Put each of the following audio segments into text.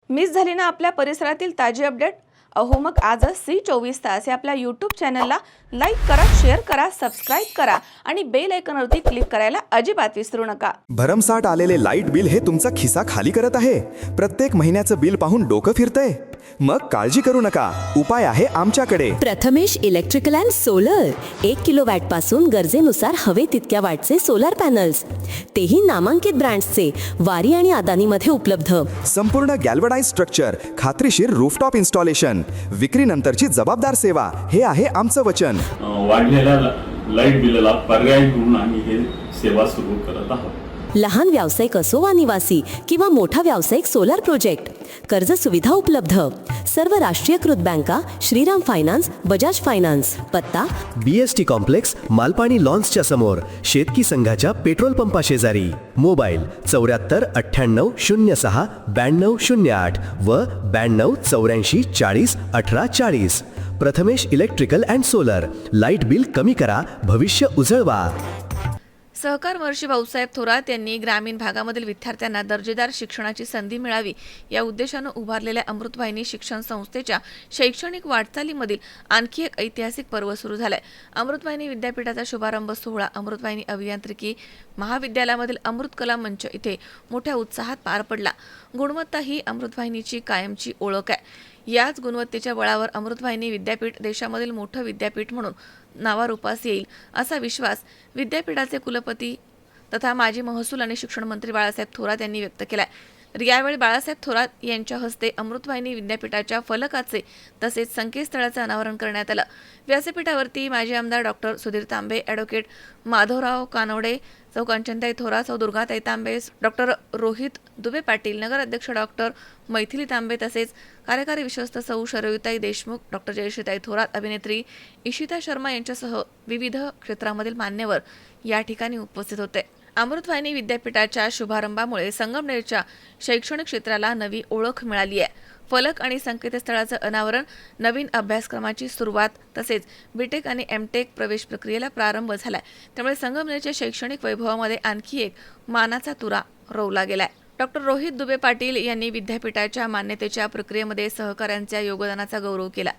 Miss झाली ना आपल्या परिसरातील ताजी अपडेट? अहो मग आजच C24 या आपल्या यूट्यूब चॅनलला लाईक करा, शेअर करा, सबस्क्राईब करा आणि बेल आयकॉनवरती क्लिक करायला अजिबात विसरू नका. भरमसाठ आलेले लाईट बिल हे तुमचा खिसा खाली करत आहे. प्रत्येक महिन्याचं बिल पाहून डोकं फिरतंय? मग काळजी करू नका, उपाय आहे आमच्याकडे. Prathamesh electrical and solar 1 kilowatt पासून गरजेनुसार हवे तितक्या वॅटचे सोलर पॅनल्स, तेही नामांकित ब्रँड्सचे, वारी आणि अदानी मध्ये उपलब्ध. संपूर्ण गॅल्वनाइज स्ट्रक्चर, खात्रीशीर रूफटॉप इन्स्टॉलेशन, विक्रीनंतरची जबाबदार सेवा, हे आहे आमचं वचन. वाढलेल्या लाईट बिलाला पर्याय म्हणून आम्ही हे सेवा सुरू करत आहोत. लहान व्यावसायिक असो वा निवासी किंवा मोठा व्यावसायिक सोलर प्रोजेक्ट, कर्ज सुविधा उपलब्ध. सर्व राष्ट्रीयकृत बँका, श्रीराम फायनान्स, बजाज फायनान्स. पत्ता BST कॉम्प्लेक्स, मालपाणी लॉन्सच्या समोर, शेतकी संघाच्या पेट्रोल पंपा शेजारी. मोबाईल 74 98 06 92 08 व 92 84 40 18 40. Prathamesh electrical and solar. Light bill कमी करा, भविष्य उजळवा. सहकार महर्षी भाऊसाहेब थोरात यांनी ग्रामीण भागामधील विद्यार्थ्यांना दर्जेदार शिक्षणाची संधी मिळावी या उद्देशानं उभारलेल्या अमृतवाहिनी शिक्षण संस्थेच्या शैक्षणिक वाटचालीमधील आणखी एक ऐतिहासिक पर्व सुरू झालंय. अमृतवाहिनी विद्यापीठाचा शुभारंभ सोहळा अमृतवाहिनी अभियांत्रिकी महाविद्यालयामधील अमृत कला मंच इथे मोठ्या उत्साहात पार पडला. गुणवत्ता ही अमृतवाहिनीची कायमची ओळख आहे. याच गुणवत्तेच्या बळावर अमृतवाहिनी विद्यापीठ देशामधील मोठं विद्यापीठ म्हणून नावारूपास येईल असा विश्वास विद्यापीठाचे कुलपती तथा माजी महसूल आणि शिक्षण मंत्री बाळासाहेब थोरात यांनी व्यक्त केलाय. तर यावेळी बाळासाहेब थोरात यांच्या हस्ते अमृतवाहिनी विद्यापीठाच्या फलकाचे तसेच संकेतस्थळाचे अनावरण करण्यात आलं. व्यासपीठावरती माजी आमदार डॉक्टर सुधीर तांबे, ॲडव्होकेट माधवराव कानवडे, सौ कांचनताई थोरात, सौ दुर्गाताई तांबे, डॉक्टर रोहित दुबे पाटील, नगराध्यक्ष डॉक्टर मैथिली तांबे तसेच कार्यकारी विश्वस्त सौ शरयुताई देशमुख, डॉक्टर जयश्रीताई थोरात, अभिनेत्री इशिता शर्मा यांच्यासह विविध क्षेत्रामधील मान्यवर या ठिकाणी उपस्थित होते. अमृतवाहिनी विद्यापीठाच्या शुभारंभामुळे संगमनेरच्या शैक्षणिक क्षेत्राला नवी ओळख मिळाली आहे. फलक आणि संकेतस्थळाचं अनावरण, नवीन अभ्यासक्रमाची सुरुवात तसेच बीटेक आणि एमटेक प्रवेश प्रक्रियेला प्रारंभ झालाय. त्यामुळे संगमनेरच्या शैक्षणिक वैभवामध्ये आणखी एक मानाचा तुरा रोवला गेलाय. डॉक्टर रोहित दुबे पाटील यांनी विद्यापीठाच्या मान्यतेच्या प्रक्रियेमध्ये सहकाऱ्यांच्या योगदानाचा गौरव केला.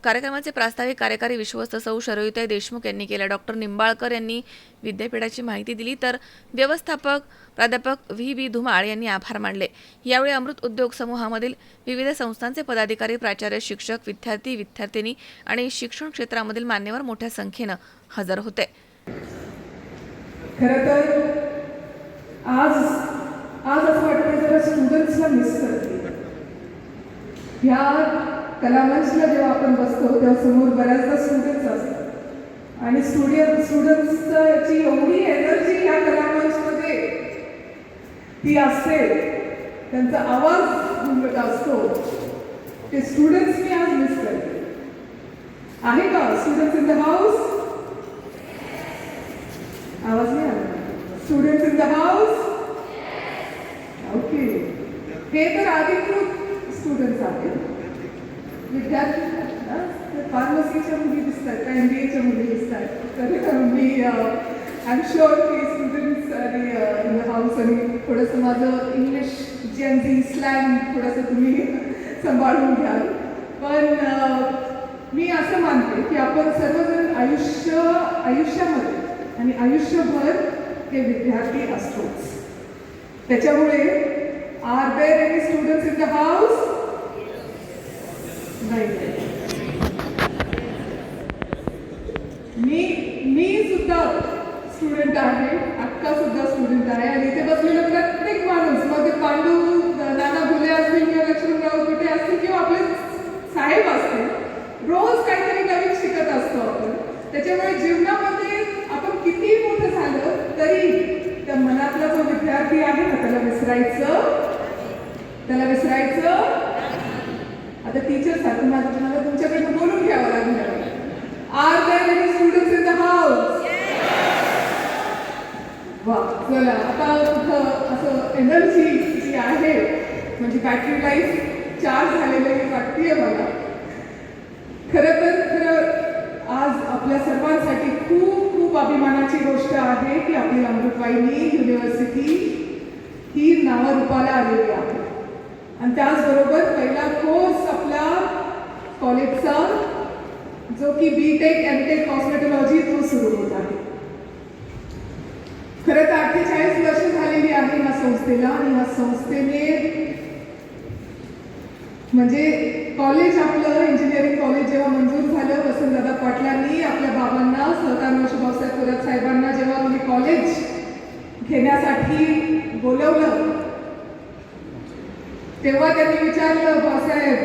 कार्यक्रमाचे प्रास्ताविक कार्यकारी विश्वस्त सौ शरयुताई देशमुख यांनी केला. डॉक्टर निंबाळकर यांनी विद्यापीठाची माहिती दिली तर व्यवस्थापक प्राध्यापक VB धुमाळ यांनी आभार मानले. यावेळी अमृत उद्योग समूहामधील विविध संस्थांचे पदाधिकारी, प्राचार्य, शिक्षक, विद्यार्थी, विद्यार्थिनी आणि शिक्षण क्षेत्रामधील मान्यवर मोठ्या संख्येनं हजर होते. खरं तर आज असं वाटतं जरा स्टुडंट्सला मिस करते. ह्या कलामंचला जेव्हा आपण बसतो तेव्हा समोर बऱ्याचदा स्टुडंट्स असतात आणि स्टुडंट्सची एवढी एनर्जी ह्या कलामंचमध्ये ती असते, त्यांचा आवाज घुमत असतो. ते स्टुडंट्स मी आज मिस करते. आहे का स्टुडंट्स इन द हाऊस? आवाज नाही आला. Students in the house? Okay. हे तर अधिकृत स्टुडंट्स आहेत. विद्यार्थी फार्मसीच्या मुली दिसतात का, MBAच्या मुली दिसतात. तर मी आय एम शुअर की स्टुडंट्स आणि इन द हाऊस आणि थोडंसं माझं इंग्लिश जेनझी स्लँग थोडंसं तुम्ही सांभाळून घ्याल. पण मी असं मानते की आपण सर्वजण आयुष्यामध्ये आणि आयुष्यभर हे विद्यार्थी असतोच. त्याच्यामुळे are there any students in the house? नाही. मी सुद्धा स्टुडंट आहे, अक्का सुद्धा स्टुडंट आहे आणि इथे बसलेला प्रत्येक माणूस, मग ते पांडू नाना घुले असतील किंवा लक्ष्मणराव कुठे असतील किंवा आपले साहेब असतील, रोज काहीतरी नवीन शिकत असतो आपण. त्याच्यामुळे जीवनामध्ये आपण किती मोठं झालं तरी त्या मनातला जो विद्यार्थी आहे ना त्याला विसरायचं. आता टीचर सारखं मला तुमच्याकडनं बोलून घ्यावं लागणार. Are there any students in the house? वा, चला आता कुठं असं एनर्जी जी आहे म्हणजे बॅटरी लाईफ चार्ज झालेली वाटतेय मला. खरं आज आपल्या सर्वांसाठी खूप खूप अभिमानाची गोष्ट आहे की आपली अमृतवाहिनी युनिव्हर्सिटी ही नावारूपाला आलेली आहे. आणि त्याचबरोबर पहिला कोर्स आपला कॉलेजचा जो की BTech MTech कॉस्मेटॉलॉजी तो सुरू होत आहे. खरं तर 48 वर्ष झालेली आहे ह्या संस्थेला आणि ह्या संस्थेने म्हणजे कॉलेज आपलं इंजिनिअरिंग कॉलेज जेव्हा मंजूर झालं वसंतदादा पाटलांनी आपल्या बाबांना सहकार वर्ष भाऊसाहेब थोरात साहेबांना जेव्हा तुम्ही कॉलेज घेण्यासाठी बोलवलं तेव्हा त्यांनी विचारलं भाऊसाहेब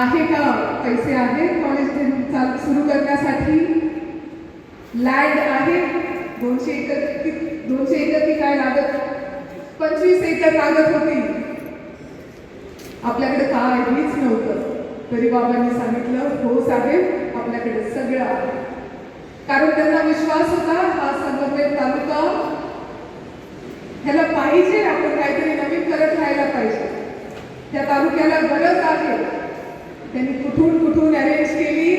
आहे का पैसे आहेत कॉलेज सुरू करण्यासाठी लँड आहे 200 एकर की काय लागत 25 एकर लागत होती. आपल्याकडे काहीच नव्हतं तरी बाबांनी सांगितलं हो साहेब आपल्याकडे सगळं आहे. कारण त्यांना विश्वास होता हा संगमनेर तालुका ह्याला पाहिजे आपण काहीतरी नवीन करत राहायला पाहिजे. त्या तालुक्याला गरज आहे. त्यांनी कुठून अरेंज केली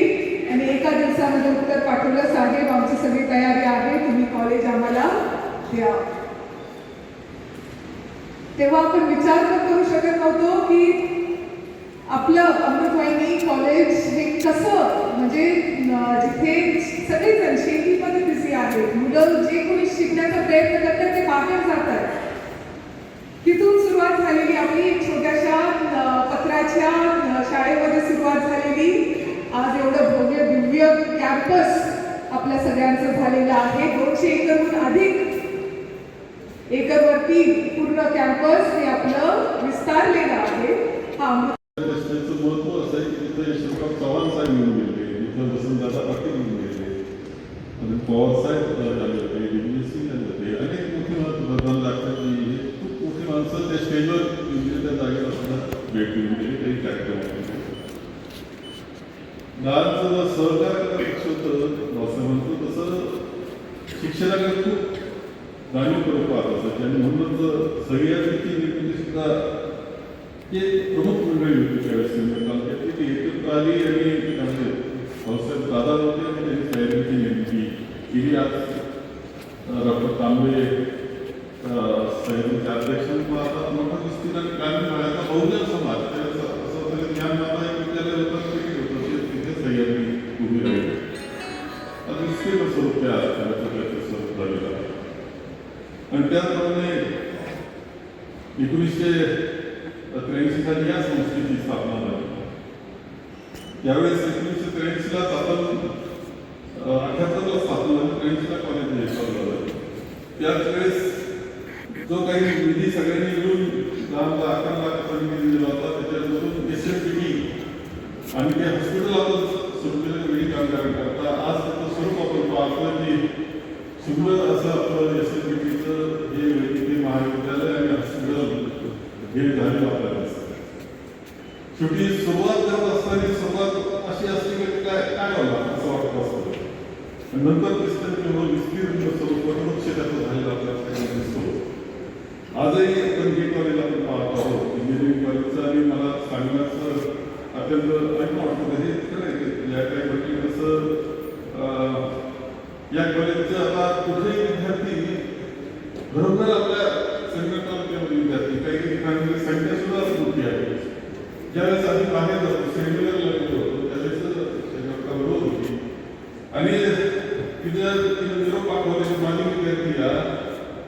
आणि एका दिवसामध्ये उत्तर पाठवलं साहेब आमची सगळी तयारी आहे तुम्ही कॉलेज आम्हाला द्या. तेव्हा आपण विचार पण करू शकत नव्हतो की आपलं अमृतवाहिनी कॉलेज हे कसं म्हणजे जिथे सगळेजण शेतीमध्ये बिझी आहेत मुलं जे कोणी शिकण्याचा प्रयत्न करतात ते बाहेर जातात. तिथून सुरुवात झालेली आपली छोट्याशा पत्राच्या शाळेमध्ये सुरुवात झालेली आज एवढं भव्य दिव्य कॅम्पस आपल्या सगळ्यांचं झालेलं आहे. 200 एकरहून अधिक एकरवरती पूर्ण कॅम्पस हे आपलं विस्तारलेलं आहे. हा त्याचं महत्व असं आहे की तिथं यशवंतराव चव्हाण साहेब येऊन गेले, तिथं वसंतदादा पाटील येऊन गेले आणि पवार साहेब झाले होते, दिग्विजय सिंग झाले होते, अनेक मोठी प्रधान लागतात हे खूप मोठी माणसं त्या स्टेजवर त्या जागेला सुद्धा भेट देऊन गेली काही कार्यक्रम होते. गावाचं सहकार लक्ष होतं असं म्हणतो तसं शिक्षणाकडे खूप जाणीवपूर्वक पाहत असत आणि म्हणूनच सह्याद्रीची निर्मिती सुद्धा ते प्रमुख मंडळी होती त्यावेळेस तालुक्यातली ती एकत्र आली आणि भाऊसाहेब दादा होते आणि त्यांनी सह्याद्रीची निर्मिती केली. आज डॉक्टर तांबे सह्याद्रीचे अध्यक्ष आता मोठा दिसतील आणि ग्रामीण भागाचा बहुजन समाज असं तरी ज्ञानदाता एक विद्यालय होतं तिथे सह्याद्री उभी राहिली. विस्तीर्ण स्वरूप त्याचं स्वरूप झालेलं आहे. आणि त्याचप्रमाणे 1983 साली या संस्थेची स्थापना झाली. त्यावेळेस 1983 आपण 78ला स्थापना झाली, 83ला कॉलेज झालं. त्याच वेळेस जो काही निधी सगळ्यांनी मिळून 10 लाख 11 लाखाचा निधी दिला होता त्याच्यामधून SMPT आणि ते हॉस्पिटल आपण सुरू वेळी काम करता आज त्याचं स्वरूप आपण पाहतो की सुंदर असं आपलं SMPTचं हे वैद्यकीय महाविद्यालय आणि हॉस्पिटल हे झाले आपल्याला. शेवटी सुरुवात करत असताना सुरुवात अशी असली की काय व्हायला असं वाटतं असतं आणि नंतर दिसतं विस्तीर्ण स्वरूपात क्षेत्राचं झालेलं आपल्याला दिसतो. आजही आपण जे कॉलेज आपण पाहत आहोत इंजिनिअरिंग कॉलेजचं आणि मला सांगण्याचं अत्यंत ऐकून वाटतं हे खरं आहे या काही गोष्टी कसं या कॉलेजचं आता कुठेही विद्यार्थी बरोबर आपल्या संघटनामध्ये विद्यार्थी काही ठिकाणी संख्या सुद्धा मोठी आहे. ज्यावेळेस आम्ही बाहेर जातो सेमिनारला गेलो होतो त्यावेळेस बरोबर होती आणि तिथे निरोप पाठवले माझी विद्यार्थी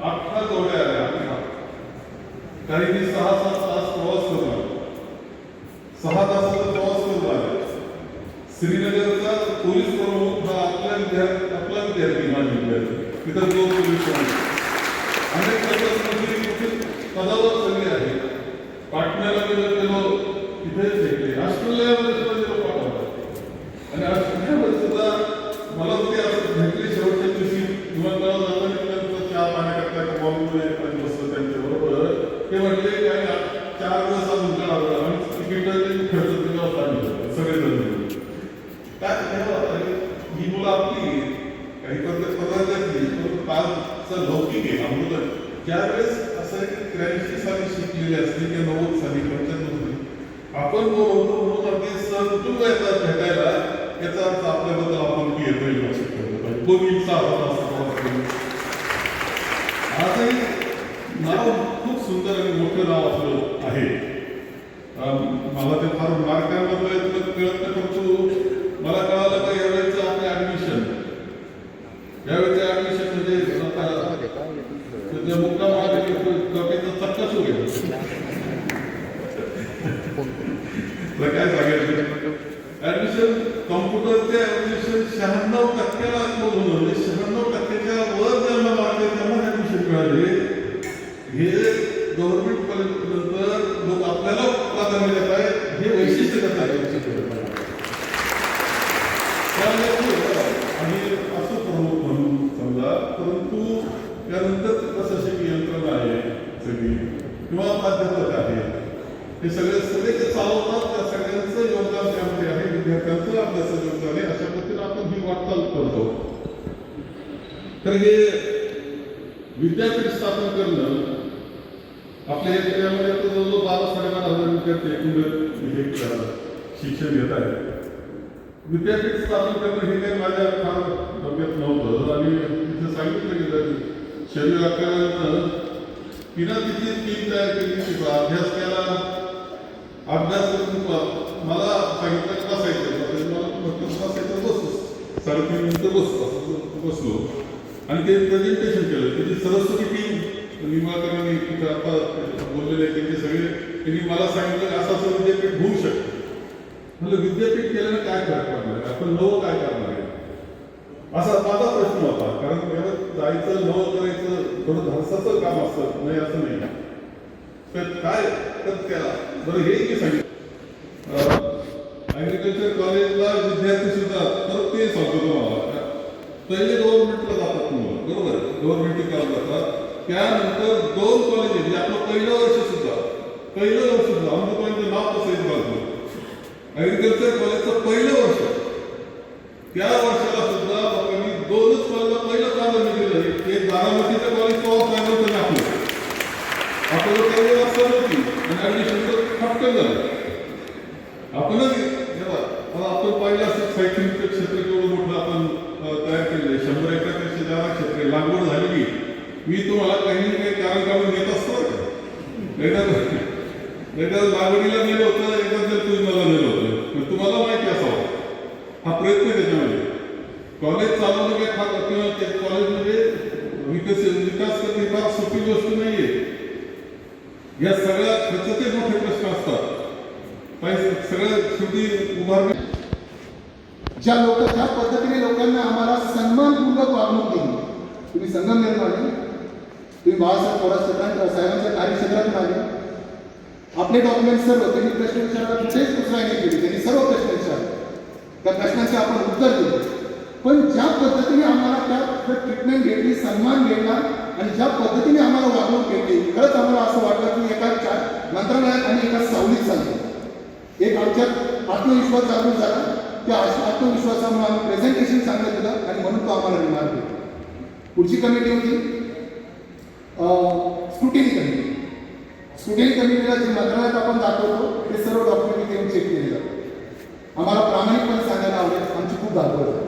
अख्खा जोड्या आल्या अख्खा काही 6-7 तास प्रवास करून आले 6 तासाचा प्रवास करून आले. श्रीनगरचा पोलीस प्रमुख हा आपला विद्यार्थी माझी विद्यार्थी तिथं जो पोलीस अनेक पदावर सगळे आहेत. पाटण्याला गेलो तिथेच भेटले. ऑस्ट्रेलियामध्ये सुद्धा निरोप पाठवतात आणि ऑस्ट्रेलियामध्ये सुद्धा मला ते असं भेटले शेवटच्या दिवशी विमानतळावर जाताना चहा पाण्याकरता बॉम्बे बसलं त्यांच्याबरोबर ते म्हटले काय 4 दिवस अजून काढावं आणि तिकीट खर्च त्याच्यावर काढलं सगळेजण काय ही मुलं आपली काही पदार्थातली कालचा लौकिक आहे अमृत ज्यावेळेस असं 83 साली शिकलेले असते किंवा 90 साली 95 साली आपण म्हणून अगदी सहकुटुंब येतात भेटायला याचा अर्थ आपल्याबद्दल आपण की येतोय कोणी आजही नाव खूप सुंदर आणि मोठं नाव असलं आहे. आहे. मला ते फार मार्कांमध्ये तुला कळत नाही, परंतु मला कळालं का यावेळेचं आपलं ऍडमिशन, यावेळेचं ऍडमिशन म्हणजे मुक्कामाचा चक्का सुरू आहे. काय सांगायचं, ऍडमिशन कॉम्प्युटरचे ऍडमिशन 96% बोलून म्हणजे 96%च्या वर ज्यांना मार्क आहेत त्यांना ऍडमिशन मिळाले. हे गव्हर्नमेंट कॉलेज नंतर लोक आपल्याला प्राधान्य देत आहेत, हे वैशिष्ट्य देत आहे. आणि असं प्रमुख म्हणून समजा, परंतु त्यानंतर प्रशासकीय यंत्रणा आहे सगळी किंवा प्राध्यापक आहे, हे सगळे जे चालवतात त्या सगळ्यांचं योगदान त्यामध्ये आहे, विद्यार्थ्यांचं अभ्यासाचं योगदान आहे. अशा पद्धतीने आपण ही वाटचाल करतो. तर हे विद्यापीठ स्थापन करणं आपल्या यामध्ये आता जवळजवळ 12-12.5 विद्यार्थी एकूण शिक्षण घेत आहेत. विद्यापीठ स्थापन करणं हे काही माझ्या फार डोक्यात नव्हतं. आणि तिथे सांगितलं गेलं शरीर आकारानं तिनं तिची टीम तयार केली, तिचा अभ्यास केला. अभ्यास मला सांगितलं बसायचं, मला बसायचं बसलो 3.5 मिनिटं बसलो आणि ते प्रेझेंटेशन केलं. त्याची सरस्वती टीम निंबाळकरांनी तिथं आता बोललेले त्यांचे सगळे, त्यांनी मला सांगितलं असं असं विद्यापीठ होऊ शकतं. म्हणजे विद्यापीठ केल्यानं काय फरक पडणार आहे, आपण नवं काय करणार आहे, असा माझा प्रश्न होता. कारण जायचं नवं करायचं थोडं धाडसाचं काम असतं, नाही असं नाही. तर काय तर त्याला बरं हे की सांगितलं ॲग्रिकल्चर कॉलेजला विद्यार्थी सुद्धा, तर ते सांगतो तुम्हाला, पहिले गव्हर्नमेंटला जातात मुलं, बरोबर, गव्हर्नमेंटची कॉलेज जातात. त्यानंतर 2 कॉलेज म्हणजे आपलं पहिलं वर्ष सुद्धा अमृतवाणीचं नाव कसं येत घालतो, ॲग्रिकल्चर कॉलेजचं पहिलं वर्ष, त्या वर्षाला सुद्धा लोकांनी 2च कॉलेजला पहिलं प्राधान्य दिलं. एक बारामतीचं कॉलेज पाऊस लागलं होतं आपलं, आपल्याला काही व्यवस्था नव्हती आणि ॲडमिशनचं खटकन झालं. आपणच आपण पाहिलं असं शैक्षणिक क्षेत्र केवढं मोठं आपण तयार केलं आहे. 100 एकरपेक्षा जास्त क्षेत्र लागवड झालेली. मी तुम्हाला काही ना काही कारण काढून देत असतो. एकदा लागवडीला नेलं होतं, एकदा जर तुम्ही मला नेलं होतं, तुम्हाला माहिती असावं हा प्रयत्न त्याच्यामध्ये. कॉलेज चालवणं काही फार किंवा ते कॉलेजमध्ये विकास करणे फार सोपी गोष्ट नाही आहे. या सगळ्या खर्चाचे मोठे प्रश्न असतात. सगळ्या शेवटी उभारणे ज्या पद्धतीने लोकांना आम्हाला सन्मानपूर्वक वागणूक दिली. तुम्ही संगमनेर आले, तुम्ही बाळासाहेब थोरात साहेबांच्या कार्यक्षेत्रातून आले. आपले डॉक्युमेंट सर्व त्यांनी प्रश्न विचारला, कुठेच कुचराई नाही केली, त्यांनी सर्व प्रश्न विचारले, त्या प्रश्नांचे आपण उत्तर दिले. पण ज्या पद्धतीने आम्हाला त्या ट्रीटमेंट भेटली, सन्मान भेटला आणि ज्या पद्धतीने आम्हाला वागणूक भेटली, खरंच आम्हाला असं वाटलं की एका मंत्रालयात आणि एका सावलीत चालतो. एक आमच्यात आत्मविश्वास जागृत झाला. त्या आत्मविश्वासामुळे आम्ही प्रेझेंटेशन चांगलं केलं आणि म्हणून तो आम्हाला रिमार्क दिला. पुढची कमिटी होती स्क्रुटिनी कमिटी. स्क्रुटिनी कमिटीला जे मंत्रालयात आपण दाखवतो ते सर्व डॉक्युमेंट घेऊन चेक केले जातात. आम्हाला प्रामाणिकपणे सांगायला आवडेल, आमची खूप धावपळ झाली.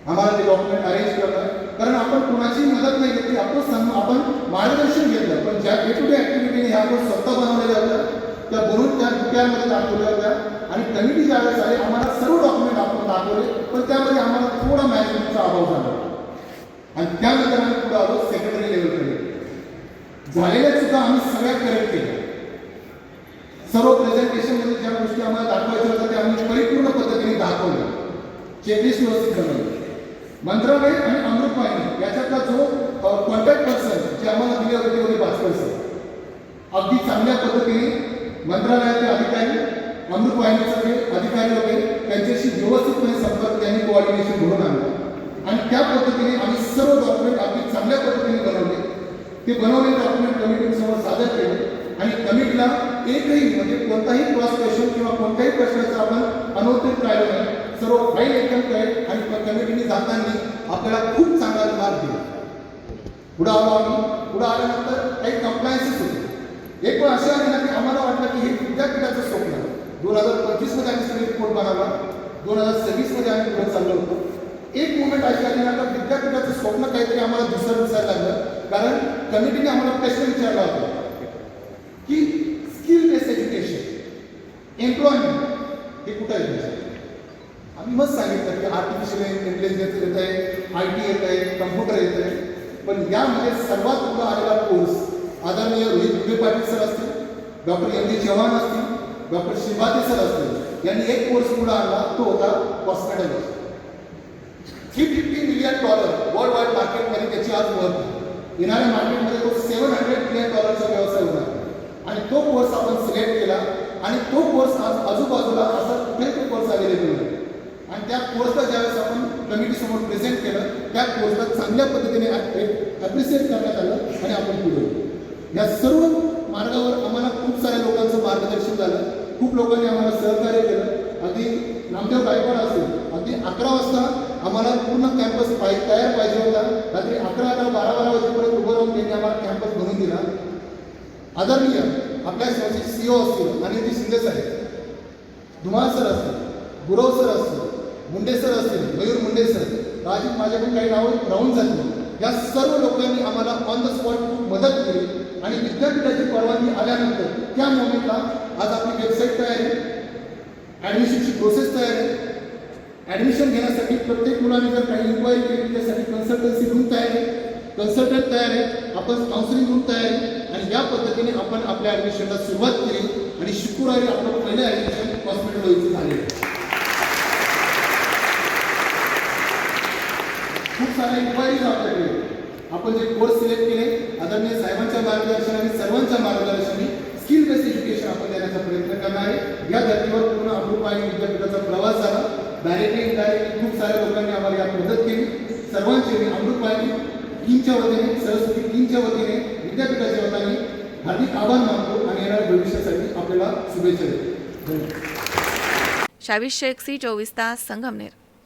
आम्हाला ते डॉक्युमेंट अरेंज करणं, कारण आपण कोणाची मदत नाही घेतली, आपण मार्गदर्शन घेतलं. पण ज्या डे टू डे ॲक्टिव्हिटीने ह्या आपण स्वतः बनवलेल्या होत्या, त्या बनवून त्या दुप्यामध्ये दाखवल्या होत्या. आणि कमिटी ज्यावेळेस आली, आम्हाला सर्व डॉक्युमेंट आपण दाखवले, पण त्यामध्ये आम्हाला थोडा मॅनेजमेंटचा अभाव झाला. आणि त्यानंतर आम्ही पुढे आलो सेक्रेटरी लेवलकडे. झालेल्या चुका आम्ही सगळ्यात करेक्ट केल्या. सर्व प्रेझेंटेशनमध्ये ज्या गोष्टी आम्हाला दाखवायच्या होत्या त्या आम्ही परिपूर्ण पद्धतीने दाखवल्या. चेकलिस्ट व्यवस्थित बनवली. मंत्रालय आणि अमृतवाहिनी याच्यातला जो कॉन्टॅक्ट पर्सन जे आम्हाला दिले होते ते होते भास्कर सर. अगदी चांगल्या पद्धतीने मंत्रालयाचे अधिकारी, अमृतवाहिनीचे जे अधिकारी होते त्यांच्याशी व्यवस्थितपणे संपर्क त्यांनी कोऑर्डिनेशन घडून आणलं. आणि त्या पद्धतीने आम्ही सर्व डॉक्युमेंट अगदी चांगल्या पद्धतीने बनवले. ते बनवलेले डॉक्युमेंट कमिटीसमोर सादर केले आणि कमिटीला एकही म्हणजे कोणताही क्रॉस क्वेश्चन किंवा कोणत्याही प्रश्नाचं आपण अनुत्तरित राहिलं नाही. सर्व फाईल एकदम करेक्ट आणि कमिटीने जाताना आपल्याला खूप चांगला मार्क दिला. पुढे आलो आम्ही. पुढे आल्यानंतर काही कंप्लायन्सेस होते. एक पण असे आले ना की आम्हाला वाटलं की हे विद्यापीठाचं स्वप्न 2025 आम्ही सगळे रिपोर्ट बनवला. 2026 आम्ही पुढे चाललो होतो. एक मुवमेंट अशी आली ना का विद्यापीठाचं स्वप्न काहीतरी आम्हाला दिसायला लागलं. कारण कमिटीने आम्हाला प्रश्न विचारला होता की एम्प्लॉयमेंट हे कुठं आहे? आम्ही मस्त सांगितलं की आर्टिफिशियल इंटेलिजन्स येत आहे, IT येत आहे, कम्प्युटर येत आहे, पण यामध्ये सर्वात पुढे आलेला कोर्स आदरणीय रोहित दुबे पाटील सर असतील, डॉक्टर MD चव्हाण असतील, डॉक्टर शिवाते सर असतील, यांनी एक कोर्स पुढे आणला, तो होता कॉस्मेटॉलॉजी. $350 मिलियन वर्ल्ड वाईड मार्केटमध्ये त्याची आज महत्व आहे. येणाऱ्या मार्केटमध्ये तो $700 मिलियन व्यवसाय होणार आणि तो कोर्स आपण सिलेक्ट केला आणि तो कोर्स आज आजूबाजूला असा कुठेही तो कोर्स अवेलेबल आहे आणि त्या कोर्सला ज्यावेळेस आपण कमिटीसमोर प्रेझेंट केलं, त्या कोर्सला चांगल्या पद्धतीने ॲप्रिशिएट करण्यात आलं आणि आपण पुढे. या सर्व मार्गावर आम्हाला खूप साऱ्या लोकांचं मार्गदर्शन झालं, खूप लोकांनी आम्हाला सहकार्य केलं. अगदी नामदेव गायकवाड असेल, अगदी 11 वाजता आम्हाला पूर्ण कॅम्पस तयार पाहिजे होता. रात्री 11-12 वाजेपर्यंत उभं राहून त्यांनी आम्हाला कॅम्पस बनवून दिला. आदरणीय आपल्या संस्थेचे CEO असतील अनिल शिंदे साहेब, धुमाळ सर असतील, गुरव सर असतील, मुंडे सर असतील, मयूर मुंडे सर, राजीव माझ्याकडून काही नावं राहून जातील. या सर्व लोकांनी आम्हाला ऑन द स्पॉट खूप मदत केली आणि विद्यापीठाची परवानगी आल्यानंतर त्या मोमेंटला आज आपली वेबसाईट तयार आहे, ॲडमिशनची प्रोसेस तयार आहे. ॲडमिशन घेण्यासाठी प्रत्येक मुलाने जर काही इन्क्वायरी केली त्यासाठी कन्सल्टन्सी रूम तयार आहे, कन्सल्टंट तयार आहे, आपण काउन्सिलिंग रूम तयार आहे आणि या पद्धतीने आपण आपल्या ॲडमिशनला सुरुवात केली आणि शुक्रवारी आपलं पहिलं ॲडमिशन कॉस्मेटॉलॉजीचं झाले. खूप साऱ्या इन्क्वायरीज आपल्याकडे. आपण जे कोर्स सिलेक्ट केले आदरणीय साहेबांच्या मार्गदर्शनाने, सर्वांच्या मार्गदर्शनाने स्किल बेस्ड एज्युकेशन आपण देण्याचा प्रयत्न करणार आहे. या धर्तीवर पूर्ण अमृतवाणी विद्यापीठाचा प्रवास झाला. डायरेक्टली इनडायरेक्टली खूप साऱ्या लोकांनी आम्हाला यात मदत केली. सर्वांचे मी अमृतवाणी टीमच्या वतीने, सरस्वती टीमच्या वतीने, विद्यापीठाच्या वतीने हार्दिक आभार मानतो आणि येणाऱ्या भविष्यासाठी आपल्याला शुभेच्छा देतो. धन्यवाद. शावीज शेख, C24 तास, संगमनेर.